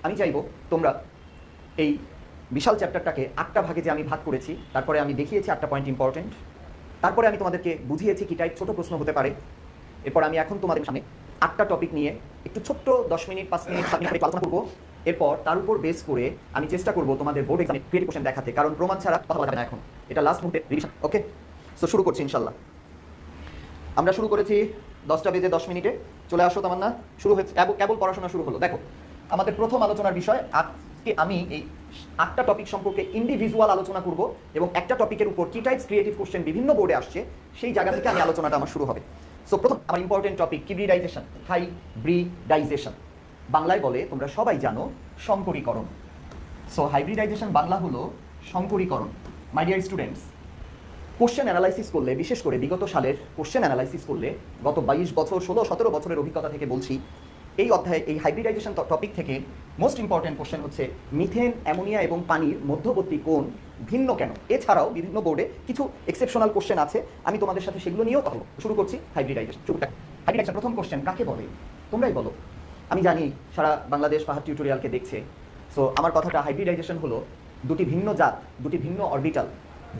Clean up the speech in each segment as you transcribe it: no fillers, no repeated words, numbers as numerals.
আমি চাইবো তোমরা এই বিশাল চ্যাপ্টারটাকে 8টা ভাগে যে আমি ভাগ করেছি, তারপরে আমি দেখিয়েছি 8টা পয়েন্ট ইম্পর্টেন্ট, তারপরে আমি তোমাদেরকে বুঝিয়েছি কি টাইপ ছোট প্রশ্ন হতে পারে। এরপর আমি এখন তোমাদের সামনে 8টা টপিক নিয়ে একটু ছোট্ট 10 মিনিট 5 মিনিট 7 মিনিট আলোচনা করবো। এরপর তার উপর বেস করে আমি চেষ্টা করবো তোমাদের বোর্ড এক্সামে ক্রিয়েটিভ কোশ্চেন দেখাতে, কারণ প্রমাণ ছাড়া কথা বলা যাবে না এখন, এটা লাস্ট মুহূর্তে রিভিশন। ওকে, সো শুরু করছি ইনশাল্লাহ। আমরা শুরু করেছি 10টা বেজে 10 মিনিটে। চলে আসো তামান্না, শুরু হয়েছে, কেবল পড়াশোনা শুরু হলো। দেখো আমাদের প্রথম আলোচনার বিষয়, আজকে আমি এই 8টা টপিক সম্পর্কে ইন্ডিভিজুয়াল আলোচনা করব এবং একটা টপিকের উপর কি টাইপস ক্রিয়েটিভ কোশ্চেন বিভিন্ন বোর্ডে আসছে সেই জায়গা থেকে আমি আলোচনাটা আমার শুরু হবে। সো প্রথম আমার ইম্পর্টেন্ট টপিক হিব্রিডাইজেশন, হাইব্রিডাইজেশন। বাংলায় বলে তোমরা সবাই জানো সংকরীকরণ। সো হাইব্রিডাইজেশন বাংলা হলো সংকরীকরণ। My dear students, question analysis করলে, বিশেষ করে বিগত সালের কোশ্চেন অ্যানালাইসিস করলে, গত 22 বছর 16-17 বছরের অভিজ্ঞতা থেকে বলছি, এই অধ্যায়ে এই হাইব্রিডাইজেশন টপিক থেকে মোস্ট ইম্পর্টেন্ট কোশ্চেন হচ্ছে মিথেন, অ্যামোনিয়া এবং পানির মধ্যবর্তী কোণ ভিন্ন কেন। এছাড়াও বিভিন্ন বোর্ডে কিছু এক্সেপশনাল কোশ্চেন আছে, আমি তোমাদের সাথে সেগুলো নিয়েও কথা বলবো। শুরু করছি হাইব্রিডাইজেশন। হাইব্রিডাইজেশন প্রথম কোশ্চেন কাকে বলে তোমরাই বলো। আমি জানি সারা বাংলাদেশ ফাহাদ টিউটোরিয়ালকে দেখছে। সো আমার কথাটা, হাইব্রিডাইজেশন হলো দুটি ভিন্ন জাত, দুটি ভিন্ন অরবিটাল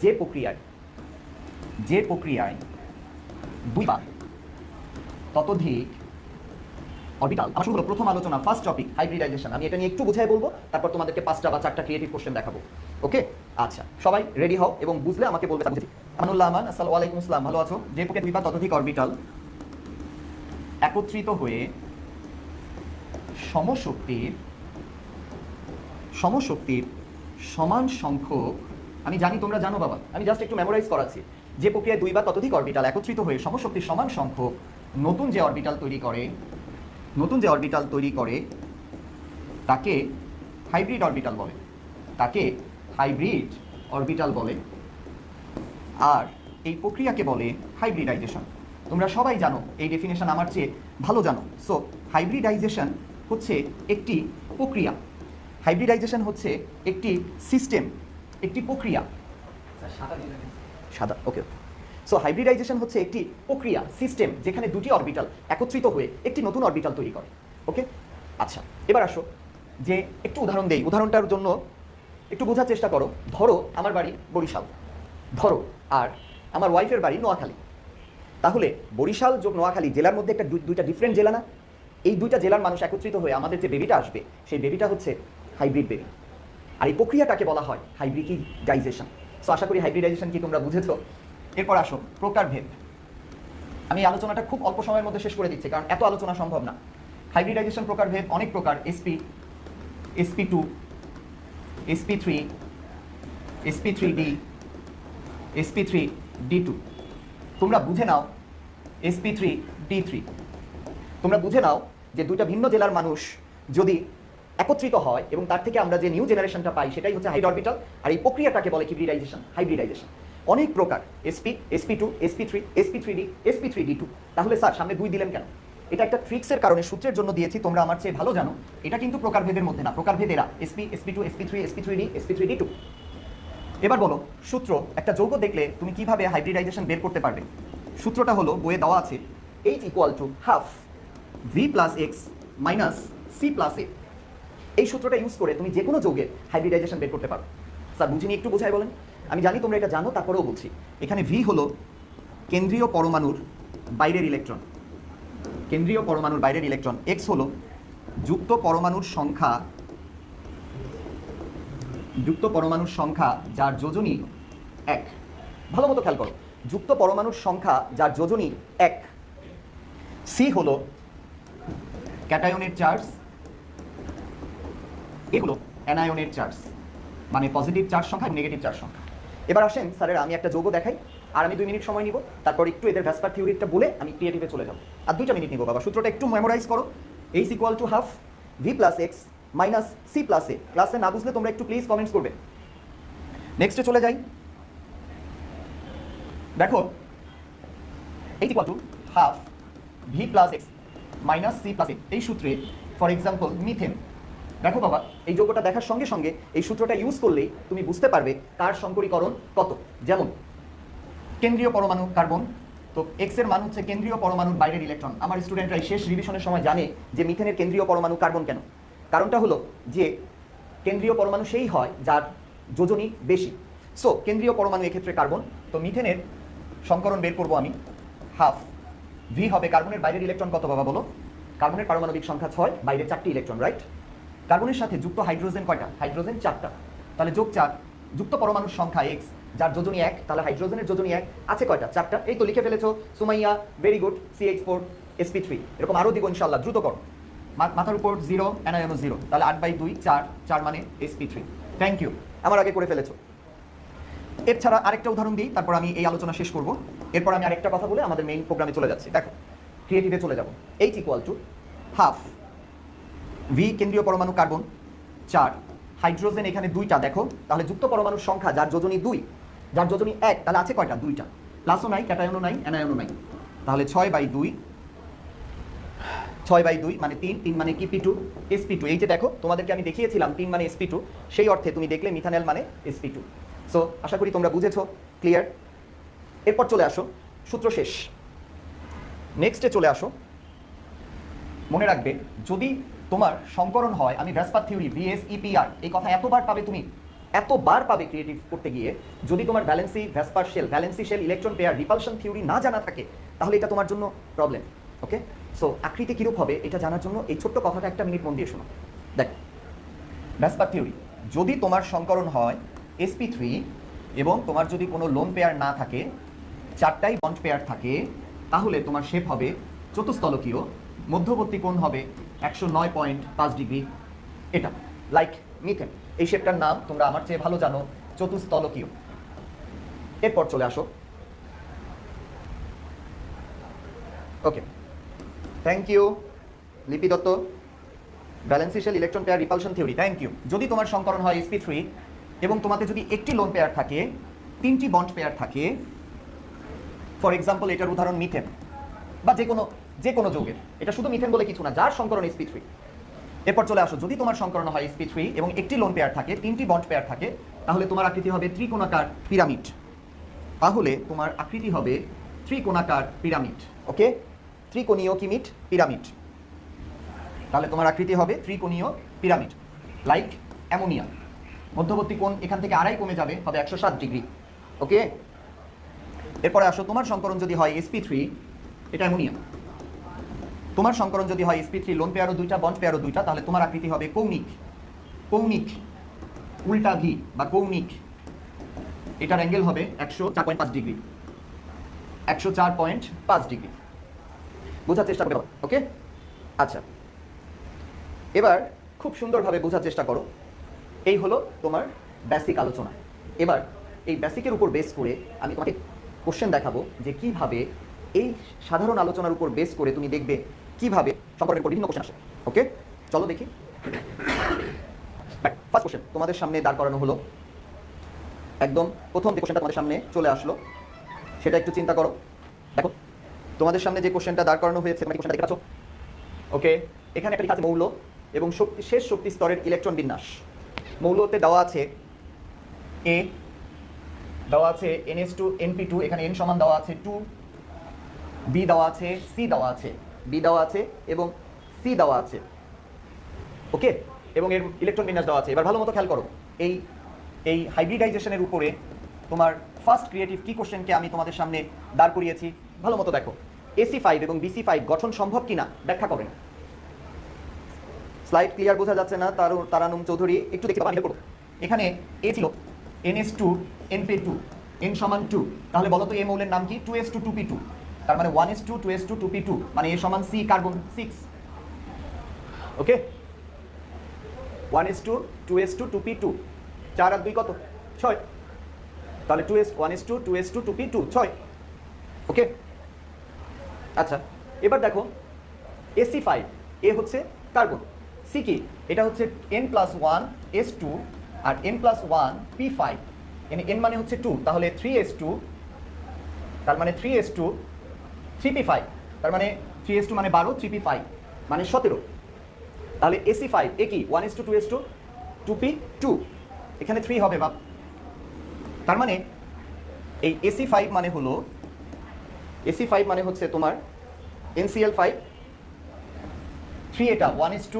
যে প্রক্রিয়ায় দুই বা ততোধিক অরবিটাল। আমার শুরু হলো প্রথম আলোচনা, ফার্স্ট টপিক হাইব্রিডাইজেশন। আমি এটা নিয়ে একটু বুঝাই বলবো, তারপর তোমাদেরকে 5টা বা 4টা ক্রিয়েটিভ কোশ্চেন দেখাবো। ওকে, আচ্ছা সবাই রেডি হও এবং বুঝলে আমাকে বলবে। আমানুল্লাহ আমান, আসসালামু আলাইকুম আসসালাম, ভালো আছো? যে প্রক্রিয়া দুই বা ততোধিক অরবিটাল একত্রিত হয়ে সমশক্তির সমান সংখ্যক, আমি জানি তোমরা জানো বাবা, আমি জাস্ট একটু মেমোরাইজ করাচ্ছি। যে প্রক্রিয়ায় দুই বা ততোধিক অরবিটাল একত্রিত হয়ে সমশক্তির সমান সংখ্যক নতুন যে অরবিটাল তৈরি করে তাকে হাইব্রিড অরবিটাল বলে। আর এই প্রক্রিয়াকে বলে হাইব্রিডাইজেশন। তোমরা সবাই জানো, এই ডেফিনেশন আমার চেয়ে ভালো জানো। সো হাইব্রিডাইজেশন হচ্ছে একটি প্রক্রিয়া, হাইব্রিডাইজেশন হচ্ছে একটি সিস্টেম, একটি প্রক্রিয়া। সাদা, ওকে। সো হাইব্রিডাইজেশন হচ্ছে একটি প্রক্রিয়া, সিস্টেম, যেখানে দুটি অরবিটাল একত্রিত হয়ে একটি নতুন অরবিটাল তৈরি করে। ওকে, আচ্ছা এবার আসো যে একটু উদাহরণ দেই। উদাহরণটার জন্য একটু বোঝার চেষ্টা করো। ধরো আমার বাড়ি বরিশাল, ধরো আর আমার ওয়াইফের বাড়ি নোয়াখালী। তাহলে বরিশাল যোগ নোয়াখালী জেলার মধ্যে একটা দুইটা ডিফারেন্ট জেলা না? এই দুইটা জেলার মানুষ একত্রিত হয়ে আমাদের যে বেবিটা আসবে, সেই বেবিটা হচ্ছে হাইব্রিড বেবি। আর এই প্রক্রিয়াটাকে বলা হয় হাইব্রিডাইজেশন। সো আশা করি হাইব্রিডাইজেশন কি তোমরা বুঝেছো। এরপর আসো প্রকারভেদ। আমি আলোচনাটা খুব অল্প সময়ের মধ্যে শেষ করে দিচ্ছি, কারণ এত আলোচনা সম্ভব না। হাইব্রিডাইজেশন প্রকারভেদ অনেক প্রকার, sp2, sp3, sp3d, sp3d2। তোমরা বুঝে নাও sp3d3। তোমরা বুঝে নাও যে দুইটা ভিন্ন জেলার মানুষ যদি একত্রিত হয় এবং তার থেকে আমরা যে নিউ জেনারেশনটা পাই সেটাই হচ্ছে হাইব্রিড অরবিটাল। আর এই প্রক্রিয়াটাকে বলে হাইব্রিডাইজেশন। অনেক প্রকার, sp2, sp3, sp3d, sp3d2। তাহলে স্যার সামনে 2 দিলেন কেন? এটা একটা ট্রিক্সের কারণে, সূত্রের জন্য দিয়েছি, তোমরা আমার চেয়ে ভালো জানো। এটা কিন্তু প্রকারভেদের মধ্যে না, প্রকারভেদ এরা sp, sp2, sp3, sp3d, sp3d2। এবার বলো, সূত্র, একটা যৌগ দেখলে তুমি কিভাবে হাইব্রিডাইজেশন বের করতে পারবে? সূত্রটা হলো, বইয়ে দেওয়া আছে, H = ½ v + x - c + a। এই সূত্রটা ইউজ করে তুমি যে কোনো যৌগের হাইব্রিডাইজেশন বের করতে পারো। স্যার বুঝিনি, একটু বোঝাই বলেন। আমি জানি তোমরা এটা জানো, তারপরেও বলছি। এখানে ভি হলো কেন্দ্রীয় পরমাণুর বাইরের ইলেকট্রন, এক্স হলো যুক্ত পরমাণুর সংখ্যা যার যোজনী 1। ভালো মতো খেয়াল করো, যুক্ত পরমাণুর সংখ্যা যার যোজনী 1। সি হলো ক্যাটায়নের চার্জ, এগুলো অ্যানায়নের চার্জ, মানে পজিটিভ চার্জ সংখ্যা এবং নেগেটিভ চার্জ সংখ্যা। এবার আসেন স্যারের, আমি একটা যৌগ দেখাই, আর আমি 2 মিনিট সময় নিব, তারপর একটু এদের ভ্যাসপার থিওরিটা বলে আমি ক্রিয়েটিভে চলে যাব। আর 2টা মিনিট নিব বাবা। সূত্রটা একটু মেমোরাইজ করো, H = ½ v + x - c + a। ক্লাসে না বুঝলে তোমরা একটু প্লিজ কমেন্টস করবে। নেক্সটে চলে যাই। দেখো H = ½ v + x - c + a। এই সূত্রে ফর এক্সাম্পল মিথেন। দেখো বাবা, এই যৌগটা দেখার সঙ্গে সঙ্গে এই সূত্রটা ইউজ করলেই তুমি বুঝতে পারবে কার সংকরীকরণ কত। যেমন কেন্দ্রীয় পরমাণু কার্বন, তো এক্স এর মান হচ্ছে কেন্দ্রীয় পরমাণুর বাইরের ইলেকট্রন। আমার স্টুডেন্টরা শেষ রিভিশনের সময় জানে যে মিথেনের কেন্দ্রীয় পরমাণু কার্বন কেন। কারণটা হলো যে কেন্দ্রীয় পরমাণু সেই হয় যার যোজনী বেশি। সো কেন্দ্রীয় পরমাণু এক্ষেত্রে কার্বন, তো মিথেনের সংকরণ বের করবো আমি, হাফ ভি হবে কার্বনের বাইরের ইলেকট্রন কত বাবা বলো? কার্বনের পারমাণবিক সংখ্যা 6, বাইরে 4টি ইলেকট্রন, রাইট? কার্বনের সাথে যুক্ত হাইড্রোজেন কয়টা? হাইড্রোজেন 4টা, তাহলে যোগ 4, যুক্ত পরমাণুর সংখ্যা এক্স, যার যোজনী 1, তাহলে হাইড্রোজেনের যোজনী 1 আছে কয়টা? 4টা। এই তো লিখে ফেলেছো Sumaiya, very good, CH4 sp3। এরকম আরও দিব ইনশাল্লাহ, দ্রুত করো। মাথার উপর 0, অ্যানায়নও 0, তাহলে 8/2 4, 4 মানে sp3। থ্যাংক ইউ, আমার আগে করে ফেলেছো। এর ছাড়া আরেকটা উদাহরণ দিই, তারপর আমি এই আলোচনা শেষ করব। এরপর আমি আরেকটা কথা বলে আমাদের মেইন প্রোগ্রামে চলে যাচ্ছি। দেখো, ক্রিয়েটিভে চলে যাব। H = হাফ ভি কেন্দ্রীয় পরমাণু কার্বন 4, হাইড্রোজেন এখানে 2টা, দেখো তাহলে যুক্ত পরমাণুর সংখ্যা যার যোজনী 2, যার যোজনী 1, তাহলে আছে কয়টা? 2টা। প্লাসও নাই, ক্যাটায়নও নাই, অ্যানায়নও নাই, তাহলে 6/2, 6/2 মানে 3, 3 মানে কি? P2 sp2। এই যে দেখো, তোমাদেরকে আমি দেখিয়েছিলাম 3 মানে sp2, সেই অর্থে তুমি দেখলে মিথানল মানে sp2। সো আশা করি তোমরা বুঝেছো, ক্লিয়ার? এরপর চলে আসো, সূত্র শেষ, নেক্সটে চলে আসো। মনে রাখবে, যদি তোমার সংকরণ হয়, আমি ভ্যাসপার থিওরি VSEPR এই কথা এতবার পাবে, তুমি এতবার পাবে ক্রিয়েটিভ করতে গিয়ে, যদি তোমার ভ্যালেন্সি ভ্যাসপার shell, valency shell electron pair repulsion theory না জানা থাকে, তাহলে এটা তোমার জন্য প্রবলেম। ওকে, সো আকৃতি কিরূপ হবে এটা জানার জন্য এই ছোট্ট কথাটা 1 মিনিট মন দিয়ে শোনো। দেখ, ভ্যাসপার থিওরি, যদি তোমার সংকরণ হয় sp3 এবং তোমার যদি কোনো লোন পেয়ার না থাকে, 4টাই বন্ড পেয়ার থাকে, তাহলে তোমার শেপ হবে চতুস্তলকীয়, মধ্যবর্তী কোণ হবে 109.5 ডিগ্রি। এটা লাইক মিথেন, এই শেপটার নাম তোমরা আমার চেয়ে ভালো জানো, চতুস্তলকীয়। এরপর চলে আসো, ওকে, thank you Lipi Dutta, valency shell electron pair repulsion theory, thank you. যদি তোমার সংকরণ হয় sp3 এবং তোমাতে যদি একটি লোন পেয়ার থাকে, 3টি বন্ড পেয়ার থাকে, ফর এক্সাম্পল এটার উদাহরণ মিথেন বা যে কোনো যৌগের, এটা শুধু মিথেন বলে কিছু না, যার সংকরণ sp3। এরপর চলে আসো, যদি তোমার সংকরণ হয় sp3 এবং একটি লোন পেয়ার থাকে, 3টি বন্ড পেয়ার থাকে, তাহলে তোমার আকৃতি হবে ত্রিকোণাকার পিরামিড। তাহলে তোমার আকৃতি হবে ত্রিকোণাকার পিরামিড। ওকে, ত্রিকোণীয় কি মিট? পিরামিড। তাহলে তোমার আকৃতি হবে ত্রিকোণীয় পিরামিড, লাইক অ্যামোনিয়া। মধ্যবর্তী কোণ এখান থেকে আড়াই কমে যাবে, হবে 107 ডিগ্রি। ওকে, এরপরে আসো, তোমার সংকরণ যদি হয় sp3, এটা অ্যামোনিয়া। তোমার সংকরণ যদি হয় sp3, লোন পেয়ারও 2টা, বন্ড পেয়ারও 2টা, তাহলে তোমার আকৃতি হবে কৌণিক। কৌণিক উল্টা ভি বা কৌণিক, এটার অ্যাঙ্গেল হবে 104.5 ডিগ্রি, 104.5 ডিগ্রি। বোঝার চেষ্টা করো, ওকে? আচ্ছা, এবার খুব সুন্দরভাবে বোঝার চেষ্টা করো। এই হলো তোমার বেসিক আলোচনা। এবার এই বেসিকের উপর বেস করে আমি তোমাকে কোশ্চেন দেখাবো যে কিভাবে এই সাধারণ আলোচনার উপর বেস করে তুমি দেখবে কিভাবে সম্পর্কের উপর বিভিন্ন কোশ্চেন আসে। ওকে, চলো দেখি। ফার্স্ট কোশ্চেন তোমাদের সামনে দাঁড় করানো হলো, একদম প্রথম যে কোশ্চেনটা তোমাদের সামনে চলে আসলো, সেটা একটু চিন্তা করো। দেখো, তোমাদের সামনে যে কোশ্চেনটা দাঁড় করানো হয়েছে, তোমরা কোশ্চেনটা দেখতে পাচ্ছ? ওকে, এখানে একটা লেখা আছে মৌল এবং শেষ শক্তি স্তরের ইলেকট্রন বিন্যাস। মৌলতে দেওয়া আছে এ, দেওয়া আছে NH2 NP2, এখানে n সমান দেওয়া আছে 2, বি দেওয়া আছে, সি দেওয়া আছে, বি দেওয়া আছে এবং সি দেওয়া আছে। ওকে, এবং এর ইলেকট্রন বিন্যাস দেওয়া আছে। এবার ভালো মতো খেয়াল করো, এই হাইব্রিডাইজেশনের উপরে তোমার ফার্স্ট ক্রিয়েটিভ কি কোশ্চেনকে আমি তোমাদের সামনে দাঁড় করিয়েছি, ভালো মতো দেখো। AC5 এবং BC5 গঠন সম্ভব কিনা ব্যাখ্যা করেন। স্লাইড ক্লিয়ার বোঝা যাচ্ছে না? তারানুম চৌধুরী একটু দেখতে পাবেন, করো। এখানে এ ছিল NH2 NP2, n সমান 2, তাহলে বলো তো এই মৌলের নাম কি? 2s2 2p2, তার মানে 1s2 2s2 2p2, মানে এ সমান C কার্বন 6। ওকে, 1s2 2s2 2p2, 4 আর 2 কত? 6, তাহলে 1s2 2s2 2p2 6। ওকে, আচ্ছা, এবার দেখো AC5, এ হচ্ছে কার্বন, সি কি? এটা হচ্ছে n+1 s2 আর n+1 p5, n মানে হচ্ছে 2, তাহলে 3s2, তার মানে 3s2 3p5, তার মানে 3s2 মানে 12, 3p5 মানে 17। তাহলে AC5 এ কি? 1s2 2s2 2p2, এখানে 3 হবে বাপ। তার মানে এই AC5 মানে হলো, AC5 মানে হচ্ছে তোমার NCl5, 3 এটা 1s2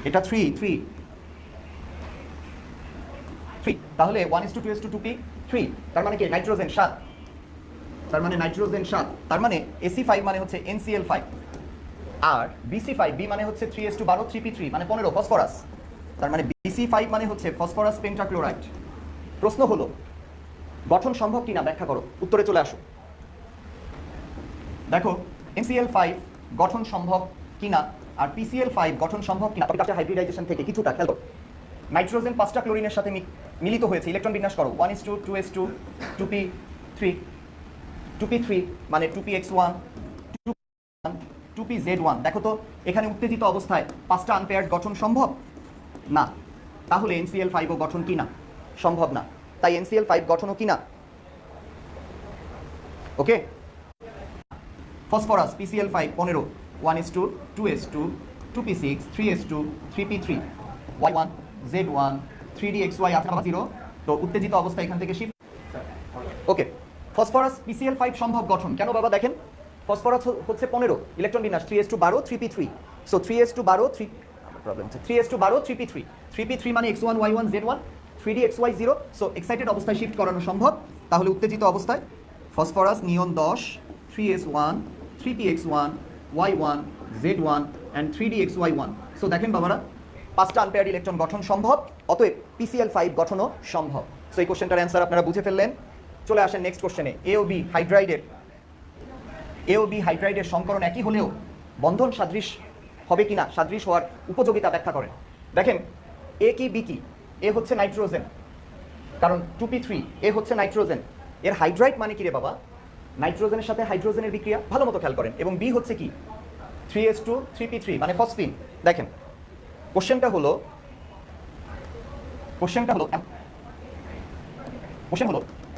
এটা 3 3 3, তাহলে 1:2 2:2 2p 3, তার মানে কি নাইট্রোজেন 7, তার মানে নাইট্রোজেন 7, তার মানে Ac5 মানে হচ্ছে NCl5, আর Bc5 B মানে হচ্ছে 3:12 3p3 মানে 15 ফসফরাস, তার মানে Bc5 মানে হচ্ছে ফসফরাস পেন্টাক্লোরাইড। প্রশ্ন হলো গঠন সম্ভব কিনা ব্যাখ্যা করো, উত্তরে চলে আসো। দেখো NCl5 গঠন সম্ভব কিনা আর PCl5 গঠন সম্ভব কিনা, তবে হাইব্রিডাইজেশন থেকে কিছুটা খেয়াল করো। নাইট্রোজেন 5টা ক্লোরিনের সাথে মিলিত হয়েছে, ইলেকট্রন বিন্যাস করো 1:2 2s2 2p3 2p3 মানে 2px1 2pz1। দেখো তো এখানে উত্তেজিত অবস্থায় 5টা আনপেয়ার্ড গঠন সম্ভব না, তাহলে NCl5 ও গঠন কিনা সম্ভব না, তাই NCl5 গঠনও কিনা। ওকে, phosphorus PCl5 15 1:2 2s2 2p6 3s2 3p3 y1 z1 3dxy আছে 0, তো উত্তেজিত অবস্থা এখান থেকে শিফট। ওকে, ফসফরাস PCl5 সম্ভব গঠন কেন বাবা? দেখেন ফসফরাস হচ্ছে 15, ইলেকট্রন বিন্যাস 3:12 3p3, সো 3:12 3p3 3p3 মানে x1 y1 z1 3dxy 0, so excited অবস্থায় শিফট করানো সম্ভব, তাহলে উত্তেজিত অবস্থায় phosphorus neon 10 3s1 3px1 y1 z1 and 3dxy1। So দেখেন বাবারা 5টা আনপেয়ার্ড ইলেকট্রন গঠন সম্ভব, অতএব PCl5 গঠনও সম্ভব। সো এই কোশ্চেনটার অ্যান্সার আপনারা বুঝে ফেললেন। চলে আসেন নেক্সট কোশ্চেনে। এ ও বি হাইড্রাইডের সংকরণ একই হলেও বন্ধন সাদৃশ হবে কিনা, সাদৃশ হওয়ার উপযোগিতা ব্যাখ্যা করেন। দেখেন এ কি বি কি? এ হচ্ছে নাইট্রোজেন, কারণ 2p3, এ হচ্ছে নাইট্রোজেন, এর হাইড্রাইড মানে কি রে বাবা? নাইট্রোজেনের সাথে হাইড্রোজেনের বিক্রিয়া, ভালো মতো খেয়াল করেন। এবং বি হচ্ছে কি? 3s2 3p3 মানে ফসফিন। দেখেন কোশ্চেনটা হলো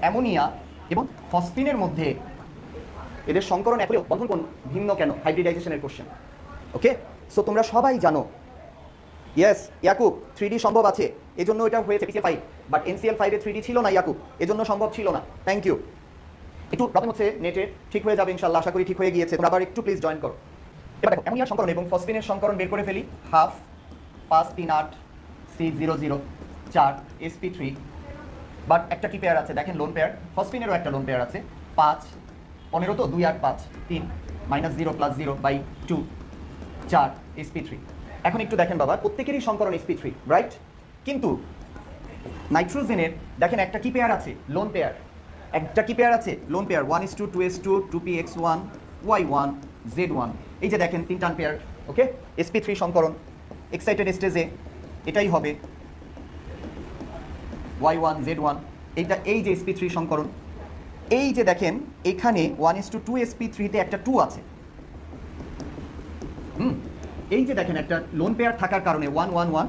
অ্যামোনিয়া এবং ফসফিনের মধ্যে এদের সংকরণ এক হলেও বন্ধন কোণ ভিন্ন কেন? হাইব্রিডাইজেশনের কোশ্চেন। ওকে, সো তোমরা সবাই জানো, ইয়েস ইয়াকুব 3D সম্ভব আছে, এজন্য এটা হয়েছে PCl5, but NCl5 A 3D ছিল না ইয়াকুব, এজন্য সম্ভব ছিল না। Thank you. একটু প্রবলেম হচ্ছে নেটে, ঠিক হয়ে যাবে ইনশাআল্লাহ, আশা করি ঠিক হয়ে গিয়েছে। তোমরা আবার একটু প্লিজ জয়েন করো। এবার দেখো অ্যামোনিয়ার সংকরণ এবং ফসফিনের সংকরণ বের করে ফেলি। 1/2 5 3 8 C00 4 sp3, বাট একটা কি পেয়ার আছে দেখেন, লোন পেয়ার। ফসফিনেরও একটা লোন পেয়ার আছে, 5 15 তো 2 8 5 3 -0 + 0/2 4 sp3। এখন একটু দেখেন বাবা, প্রত্যেকেরই সংকরণ sp3, রাইট? কিন্তু নাইট্রোজেনের দেখেন একটা কি পেয়ার আছে, লোন পেয়ার। একটা কি পেয়ার আছে, lone pair 1:2 2s2 2px1 y1 z1। এই যে দেখেন 3টা পেয়ার। ওকে, sp3 সংকরণ এক্সাইটেড স্টেজে এটাই হবে y1 z1, এইটা এই যে sp3 সংকরণ। এই যে দেখেন এখানে 1:2 sp3 তে একটা 2 আছে। এই যে দেখেন একটা লোন পেয়ার থাকার কারণে 1 1 1,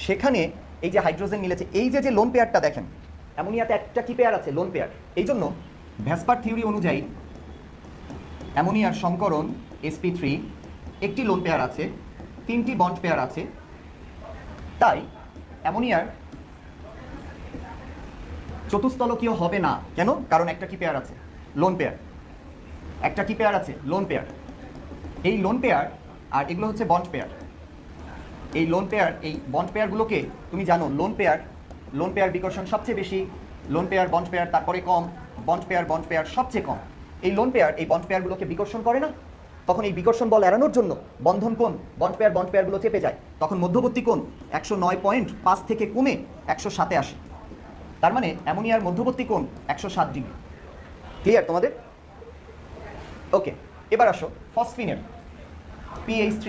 সেখানে এই যে হাইড্রোজেন মিলেছে, এই যে লোন পেয়ারটা দেখেন, অ্যামোনিয়াতে একটা কি পেয়ার আছে, লোন পেয়ার। এই জন্য ভ্যাসপার থিওরি অনুযায়ী অ্যামোনিয়ার সংকরণ sp3, একটি লোন পেয়ার আছে, 3টি বন্ড পেয়ার আছে, তাই অ্যামোনিয়ার চতুস্তলকীয় হবে না। কেন? কারণ একটা কি পেয়ার আছে, লোন পেয়ার। একটা কি পেয়ার আছে, লোন পেয়ার। এই লোন পেয়ার আর এগুলো হচ্ছে বন্ড পেয়ার। এই লোন পেয়ার, এই বন্ড পেয়ারগুলোকে তুমি জানো, লোন পেয়ার বিকর্ষণ সবচেয়ে বেশি, লোন পেয়ার বন্ড পেয়ার তারপরে কম, বন্ড পেয়ার সবচেয়ে কম। এই লোন পেয়ার এই বন্ড পেয়ারগুলোকে বিকর্ষণ করে না, তখন এই বিকর্ষণ বল এড়ানোর জন্য বন্ধন কোণ বন্ড পেয়ারগুলো চেপে যায়, তখন মধ্যবর্তী কোণ 109.5 থেকে কমে 107-এ আসে। তার মানে অ্যামোনিয়ার মধ্যবর্তী কোণ 107 ডিগ্রি। ক্লিয়ার তোমাদের? ওকে, এবার আসো ফসফিনের PH3।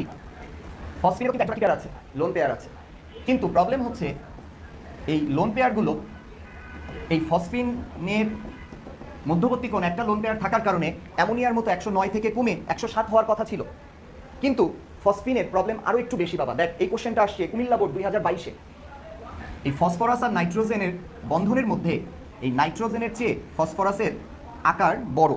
ফসফিনের কিন্তু একটা পেয়ার আছে, লোন পেয়ার আছে, কিন্তু প্রবলেম হচ্ছে এই লোন পেয়ারগুলো, এই ফসফিনের মধ্যবর্তী কোণ একটা লোন পেয়ার থাকার কারণে অ্যামোনিয়ার মতো 109 থেকে কমে 107 হওয়ার কথা ছিল। কিন্তু ফসফিনের প্রবলেম আরও একটু বেশি বাবা। দেখ এই কোশ্চেনটা আসছে কুমিল্লা বোর্ড 2022-এ। এই ফসফরাস আর নাইট্রোজেনের বন্ধনের মধ্যে এই নাইট্রোজেনের চেয়ে ফসফরাসের আকার বড়,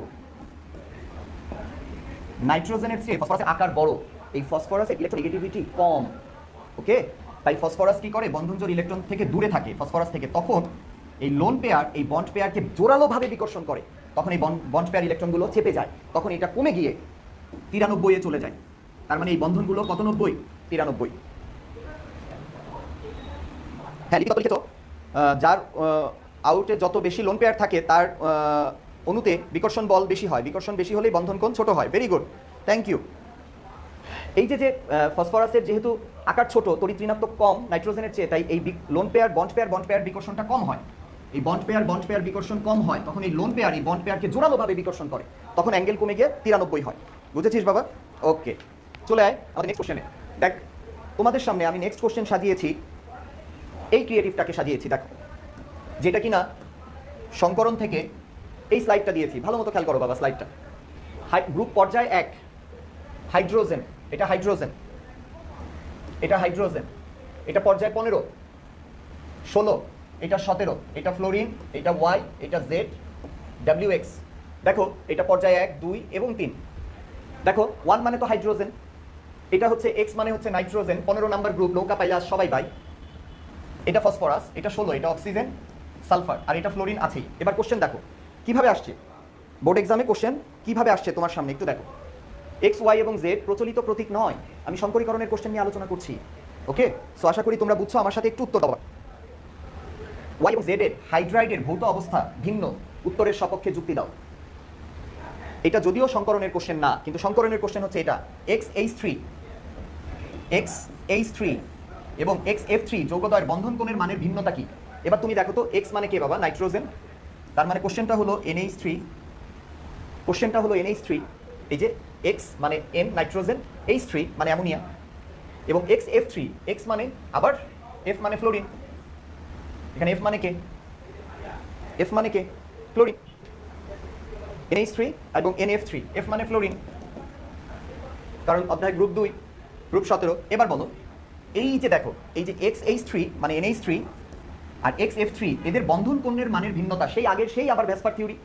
নাইট্রোজেনের চেয়ে ফসফরাসের আকার বড়, এই ফসফরাসের ইলেকট্রোনেগেটিভিটি কম। ওকে, তাই ফসফরাস কি করে, বন্ধনজোড় ইলেকট্রন থেকে দূরে থাকে ফসফরাস থেকে, তখন এই লোন পেয়ার এই বন্ড পেয়ারকে জোরালোভাবে বিকর্ষণ করে, তখন এই বন্ড পেয়ার ইলেকট্রনগুলো চেপে যায়, তখন এটা কমে গিয়ে 93-এ চলে যায়। তার মানে এই বন্ধনগুলো কত 90? 93। হ্যাঁ লিখিত লিখিত যার আউটে যত বেশি লোন পেয়ার থাকে তার অণুতে বিকর্ষণ বল বেশি হয়, বিকর্ষণ বেশি হলেই বন্ধন কোণ ছোট হয়। Very good, thank you. এই যে ফসফরাসের যেহেতু আকার ছোট, তড়িৎ ঋণাত্মক কম নাইট্রোজেনের চেয়ে, তাই এই লোন পেয়ার বন্ড পেয়ার বিকর্ষণটা কম হয়। এই বন্ড পেয়ার বিকর্ষণ কম হয়, তখন এই লোন পেয়ার এই বন্ড পেয়ারকে জোরালোভাবে বিকর্ষণ করে, তখন অ্যাঙ্গেল কমে গিয়ে 93 হয়। বুঝেছিস বাবা? ওকে, চলে আয় আমাদের নেক্সট কোশ্চেনে। দেখ তোমাদের সামনে আমি নেক্সট কোশ্চেন সাজিয়েছি, এই ক্রিয়েটিভটাকে সাজিয়েছি দেখো, যেটা কিনা সংকরণ থেকে এই স্লাইডটা দিয়েছি, ভালো মতো খেয়াল করো বাবা স্লাইডটা। গ্রুপ পর্যায় 1 হাইড্রোজেন, এটা হাইড্রোজেন, এটা হাইড্রোজেন, এটা পর্যায় 15, 16, এটা 17, এটা ফ্লোরিন, এটা ওয়াই, এটা জেড, WX। দেখো এটা পর্যায় 1, 2 এবং 3। দেখো 1 মানে তো হাইড্রোজেন, এটা হচ্ছে X মানে হচ্ছে নাইট্রোজেন, 15 নাম্বার গ্রুপ, নৌকা পাইলা সবাই পাই। এটা ফসফরাস, এটা 16, এটা অক্সিজেন, সালফার, আর এটা ফ্লোরিন আছেই। এবার কোশ্চেন দেখো কিভাবে আসছে, বোর্ড এক্সামে কোশ্চেন কিভাবে আসছে তোমার সামনে একটু দেখো। X, Y এবং Z প্রচলিত প্রতীক নয়, আমি সংকরীকরণের কোশ্চেন নিয়ে আলোচনা করছি। ওকে, সো আশা করি তোমরা বুঝছো, আমার সাথে একটু উত্তর দাও। Y এবং Z এর হাইড্রাইডের ভৌত অবস্থা ভিন্ন, উত্তরের সপক্ষে যুক্তি দাও। এটা যদিও সংকরণের কোশ্চেন না, কিন্তু সংকরণের কোশ্চেন হচ্ছে এটা। XH3 এবং XF3 যৌগদ্বয়ের বন্ধন কোণের মানের ভিন্নতা কি? এবার তুমি দেখো তো, X মানে কে বাবা? নাইট্রোজেন, তার মানে কোশ্চেনটা হলো NH3, কোশ্চেনটা হলো NH3। এই যে X মানে N নাইট্রোজেন, H3 মানে অ্যামোনিয়া, এবং XF3, X মানে আবার F মানে ফ্লোরিন, এখানে F মানে কে? F মানে কে? ফ্লোরিন। NH3 এবং NF3, F মানে ফ্লোরিন, কারণ অধ্যায় গ্রুপ 2 গ্রুপ 17। এবার বলো, এই যে দেখো, এই যে XH3 মানে NH3 আর XF3 এদের বন্ধন কোণের মানের ভিন্নতা, সেই আগের সেই আবার ভ্যাসপার থিওরি।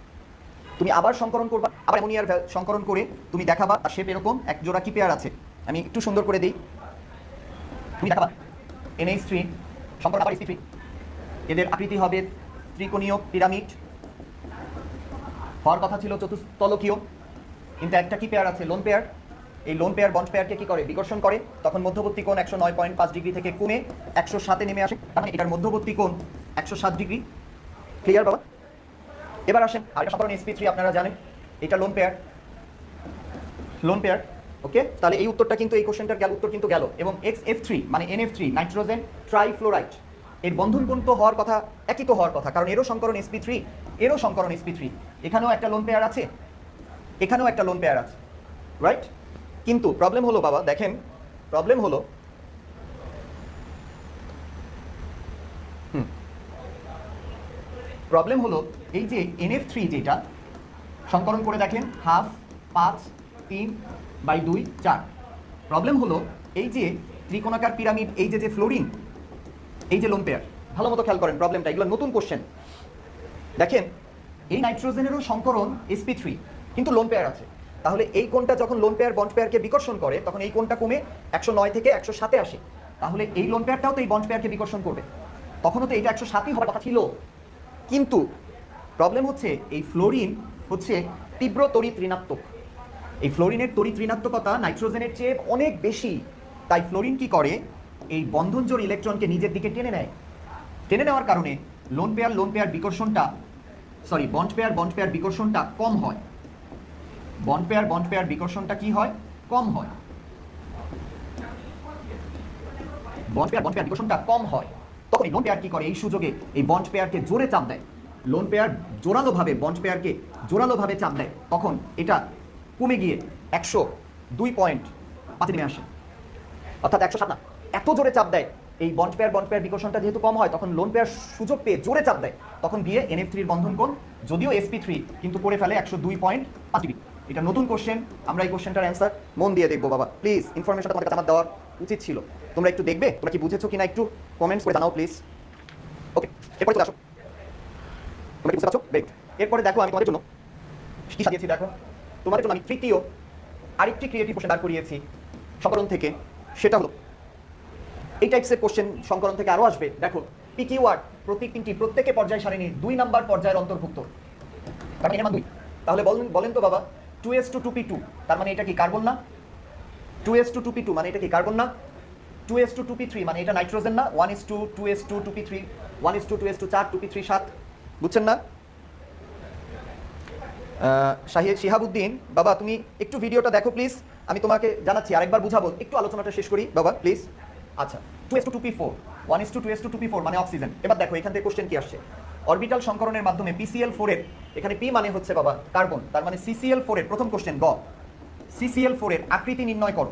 তুমি আবার সংকরণ করবা, আবার অ্যামোনিয়ার সংকরণ করে তুমি দেখাবা আর শেপ এরকম এক জোড়া কি পেয়ার আছে। আমি একটু সুন্দর করে দিই, তুমি দেখাবা NH3 সংকরণ আবার sp3, এদের আকৃতি হবে ত্রিকোণীয় পিরামিড, হওয়ার কথা ছিল চতুস্তলকীয়, কিন্তু একটা কি পেয়ার আছে? Lone pair. এই লোন পেয়ার বন্ড পেয়ারকে কি করে? বিকর্ষণ করে, তখন মধ্যবর্তী কোণ 109.5 ডিগ্রি থেকে কমে 107-এ নেমে আসে, মানে এটার মধ্যবর্তী কোণ 107 ডিগ্রি। ক্লিয়ার বাবা? এবার আসেন আরেকটা সংকরণ sp3, আপনারা জানেন এটা লোন পেয়ার, লোন পেয়ার। ওকে, তাহলে এই উত্তরটা কিন্তু, এই কোশ্চেনটার গেল, উত্তর কিন্তু গেল। এবং XF3 মানে NF3 নাইট্রোজেন ট্রাইফ্লোরাইড, এর বন্ধন কোণ তো হওয়ার কথা, একই তো হওয়ার কথা, কারণ এরও সংকরণ sp3, এরও সংকরণ sp3, এখানেও একটা লোন পেয়ার আছে, এখানেও একটা লোন পেয়ার আছে, রাইট? কিন্তু প্রবলেম হলো বাবা, দেখেন প্রবলেম হলো, প্রবলেম হলো এই যে NF3 যেটা সংকরণ করে দেখেন 1/2, 5, 3/2, 4। প্রবলেম হলো এই যে ত্রিকোণাকার পিরামিড, এই যে ফ্লোরিন, এই যে লোন পেয়ার, ভালো মতো খেয়াল করেন প্রবলেমটা, এগুলো নতুন কোশ্চেন। দেখেন এই নাইট্রোজেনেরও সংকরণ sp3, কিন্তু লোন পেয়ার আছে, তাহলে এই কোণটা যখন লোন পেয়ার বন্ড পেয়ারকে বিকর্ষণ করে, তখন এই কোণটা কমে 109 থেকে 107-এ আসে, তাহলে এই লোন পেয়ারটাও তো এই বন্ড পেয়ারকে বিকর্ষণ করবে, তখনও তো এটা 107-ই হওয়ার কথা ছিল। কিন্তু প্রবলেম হচ্ছে এই ফ্লোরিন হচ্ছে তীব্র তড়িৎ ঋণাত্মক, এই ফ্লোরিনের তড়িৎ ঋণাত্মকতা নাইট্রোজেনের চেয়ে অনেক বেশি, তাই ফ্লোরিন কি করে? এই বন্ধন জোড় ইলেকট্রনকে নিজের দিকে টেনে নেয়, টেনে নেওয়ার কারণে লোন পেয়ার বিকর্ষণটা, সরি বন্ড পেয়ার বিকর্ষণটা কম হয়, বন্ড পেয়ার বিকর্ষণটা কি হয়? কম হয়, বন্ড পেয়ার বিকর্ষণটা কম হয়। তখন এই লোন পেয়ার কি করে? এই সুযোগে এই বন্ড পেয়ারকে জোরে চাপ দেয়, লোন পেয়ার জোরালোভাবে বন্ড পেয়ারকে জোরালোভাবে চাপ দেয়, তখন এটা কমে গিয়ে 102.5 নেমে আসে, অর্থাৎ 107 না, এত জোরে চাপ দেয় এই বন্ড পেয়ার বিকর্ষণটা যেহেতু কম হয়, তখন লোন পেয়ার সুযোগ পেয়ে জোরে চাপ দেয়, তখন গিয়ে NF3-র বন্ধন কোণ যদিও sp3 কিন্তু করে ফেলে 102.5 ডিগ্রি। এটা নতুন কোশ্চেন, আমরা এই কোশ্চেনটার অ্যান্সার মন দিয়ে দেখবো বাবা, প্লিজ ইনফরমেশনটা তোমাদের কাছে আমার দেওয়ার উচিত ছিল, তোমরা একটু দেখবে, তোমরা কি বুঝেছো কিনা একটু কমেন্টস করে জানাও প্লিজ। ওকে, এরপরে চলে আসো, তোমরা কি বুঝতে পারছো? বেগ এরপরে দেখো আমি তোমাদের জন্য কি সাজিয়েছি, দেখো তোমাদের জন্য আমি তৃতীয় আরেকটি ক্রিয়েটিভ কোশ্চেন দাঁড় করিয়েছি সংকরণ থেকে, সেটা হলো এই টাইপসের কোশ্চেন সংকরণ থেকে আরও আসবে। দেখো PQ ওয়ার্ড প্রতীক তিনটি প্রত্যেকে পর্যায় সারণীর 2 নাম্বার পর্যায়ের অন্তর্ভুক্ত, তার মানে 2, তাহলে বলেন তো বাবা 2s2 2p2, তার মানে এটা কি কার্বন না? 2s2 2p2 মানে এটা কি কার্বন না? 2s2 2p3 মানে এটা নাইট্রোজেন না, 1:2 2s2 2p3 1:2 2s2 4 2p3 7, বুঝছেন না? শিহাবুদ্দিন বাবা তুমি একটু ভিডিওটা দেখো প্লিজ, আমি তোমাকে জানাচ্ছি আরেকবার বুঝাবো, একটু আলোচনাটা শেষ করি বাবা প্লিজ। আচ্ছা 2s2 2p4 1:2 2s2 2p4 মানে অক্সিজেন। এবার দেখো এখান থেকে কোশ্চেন কি আসছে, অরবিটাল সংকরণের মাধ্যমে PCl4 এর, এখানে P মানে হচ্ছে বাবা কার্বন, তার মানে CCl4 এর প্রথম কোশ্চেন গ, CCl4 এর আকৃতি নির্ণয় করো।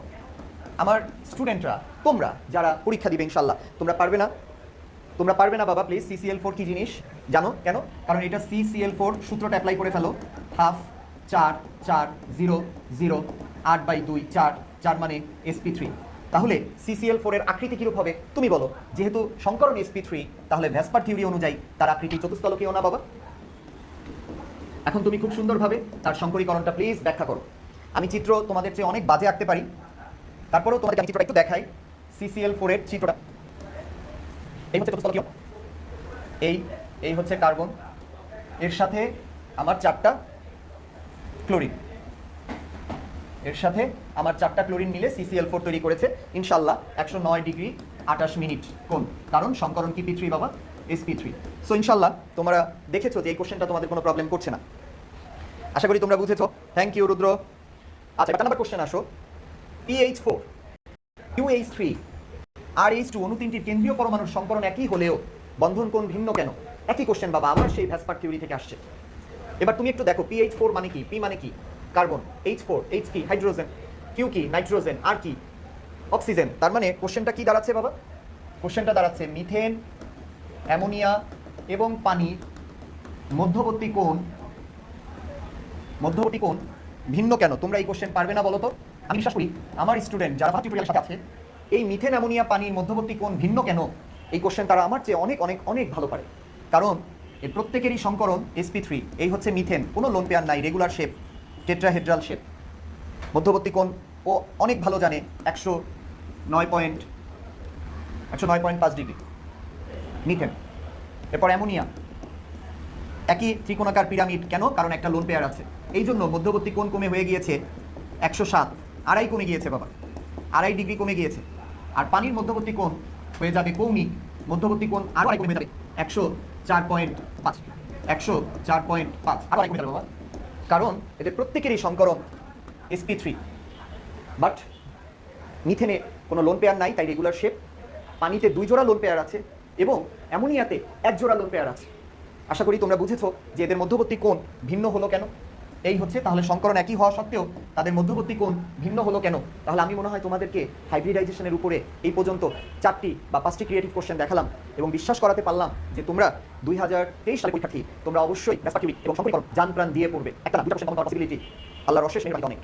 আমার স্টুডেন্টরা তোমরা যারা পরীক্ষা দিবে ইনশাল্লাহ তোমরা পারবে না, তোমরা পারবে না বাবা প্লিজ। CCl4 কি জিনিস জানো কেন? কারণ এটা CCl4 সূত্রটা অ্যাপ্লাই করে ফেলো, 1/2 4 4 0 0 8/2 4 4 মানে sp3। তাহলে CCl4 এর আকৃতি কিরূপ হবে তুমি বলো? যেহেতু সংকরণ sp3 তাহলে ভ্যাসপার থিওরি অনুযায়ী তার আকৃতি চতুস্তলকীয় না বাবা? এখন তুমি খুব সুন্দরভাবে তার সংকরীকরণটা প্লিজ ব্যাখ্যা করো। আমি চিত্র তোমাদের চেয়ে অনেক বাজে আঁকতে পারি, তারপরেও তোমাদের আমি চিত্রটা একটু দেখাই। CCl4 এর চিত্রটা এই হচ্ছে চতুস্তলকীয়, এই হচ্ছে কার্বন, এর সাথে আমার 4টা ক্লোরিন, এর সাথে আমার 4টা ক্লোরিন মিলে CCl4 তৈরি করেছে ইনশাল্লাহ 109 ডিগ্রি 28 মিনিট কোণ, কারণ সংকরণ কি p3 বাবা sp3। সো ইনশাল্লাহ তোমরা দেখেছো যে এই কোশ্চেনটা তোমাদের কোনো প্রবলেম করছে না, আশা করি তোমরা বুঝেছো। থ্যাংক ইউ রুদ্র। আচ্ছা 4 নম্বর কোশ্চেন আসো, PH4 QH3 RH2 অণু তিনটির কেন্দ্রীয় পরমাণুর সংকরণ একই হলেও বন্ধন কোণ ভিন্ন কেন? একই কোশ্চেন বাবা, আমার সেই ভ্যাসপার থিওরি থেকে আসছে। এবার তুমি একটু দেখো PH4 মানে কি, P মানে কি কার্বন, H4 H কি হাইড্রোজেন, Q কি নাইট্রোজেন, আর কি অক্সিজেন। তার মানে কোশ্চেনটা কি দাঁড়াচ্ছে বাবা? কোশ্চেনটা দাঁড়াচ্ছে মিথেন, অ্যামোনিয়া এবং পানির মধ্যবর্তী কোণ ভিন্ন কেন? তোমরা এই কোশ্চেন পারবে না বলো তো? আমি বিশ্বাস করি আমার স্টুডেন্ট যারা টিউটোরিয়াল সাথে আছে, এই মিথেন অ্যামোনিয়া পানির মধ্যবর্তী কোণ ভিন্ন কেন এই কোশ্চেন তারা আমার চেয়ে অনেক অনেক অনেক ভালো পারে, কারণ এর প্রত্যেকেরই সংকরণ sp3। এই হচ্ছে মিথেন, কোনো লোন পেয়ার নাই, রেগুলার শেপ, টেট্রাহেড্রাল শেপ, মধ্যবর্তী কোণ ও অনেক ভালো জানে 109.5 ডিগ্রি মিথেন। এরপর অ্যামোনিয়া একই ত্রিকোণাকার পিরামিড, কেন? কারণ একটা লোন পেয়ার আছে, এই জন্য মধ্যবর্তী কোণ কমে হয়ে গিয়েছে 107, আড়াই কমে গিয়েছে বাবা, 2.5 ডিগ্রি কমে গিয়েছে। আর পানির মধ্যবর্তী কোণ হয়ে যাবে কৌণিক, মধ্যবর্তী কোণ আরও আড়াই কমে যাবে 104.5, 104.5 আরও আড়াই কমে যাবে বাবা, কারণ এদের প্রত্যেকেরই সংকরণ sp3। বাট মিথেনে কোনো লোন পেয়ার নাই, তাই রেগুলার শেপ। পানিতে 2 জোড়া লোন পেয়ার আছে এবং অ্যামোনিয়াতে 1 জোড়া লোন পেয়ার আছে। আশা করি তোমরা বুঝেছো যে এদের মধ্যবর্তী কোণ ভিন্ন হলো কেন। এই হচ্ছে তাহলে সংকরণ একই হওয়া সত্ত্বেও তাদের মধ্যবর্তী কোণ ভিন্ন হলো কেন। তাহলে আমি মনে হয় তোমাদেরকে হাইব্রিডাইজেশনের উপরে এই পর্যন্ত 4টি বা 5টি ক্রিয়েটিভ কোশ্চেন দেখালাম এবং বিশ্বাস করাতে পারলাম যে তোমরা 2023 সালে পরীক্ষার্থী, তোমরা অবশ্যই এবং সংকরীকরণ জান প্রাণ দিয়ে পড়বে। একটা না, 2টা কোশ্চেন কমন পসিবিলিটি আল্লাহর অশেষ মেহেরবানি অনেক।